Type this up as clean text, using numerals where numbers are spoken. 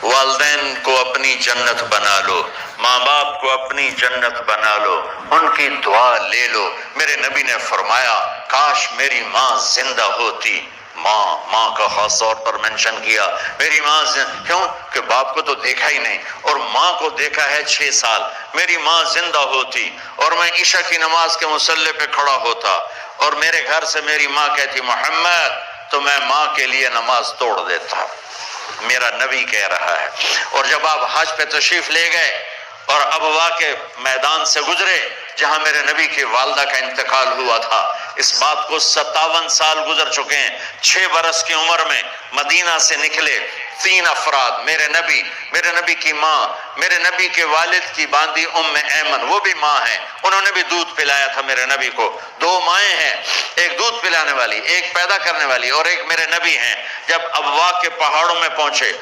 والدین کو اپنی جنت بنا لو، ماں باپ کو اپنی جنت بنا لو، ان کی دعا لے لو۔ میرے نبی نے فرمایا کاش میری ماں زندہ ہوتی۔ ماں کا خاص طور پر منشن کیا، میری ماں کیوں کہ باپ کو تو دیکھا ہی نہیں اور ماں کو دیکھا ہے 6 سال۔ میری ماں زندہ ہوتی اور میں عشاء کی نماز کے مصلی پہ کھڑا ہوتا اور میرے گھر سے میری ماں کہتی محمد، تو میں ماں کے لیے نماز توڑ دیتا۔ میرا نبی کہہ رہا ہے۔ اور جب آپ حج پہ تشریف لے گئے اور ابوا کے میدان سے گزرے جہاں میرے نبی کی والدہ کا انتقال ہوا تھا، اس بات کو 57 سال گزر چکے ہیں۔ 6 برس کی عمر میں مدینہ سے نکلے 3 افراد، میرے نبی کی ماں، میرے نبی کے والد کی باندی ام ایمن، وہ بھی ماں ہیں، انہوں نے بھی دودھ پلایا تھا میرے نبی کو۔ 2 مائیں ہیں، ایک دودھ پلانے والی، ایک پیدا کرنے والی، اور ایک میرے نبی ہیں۔ جب ابوا کے پہاڑوں میں پہنچے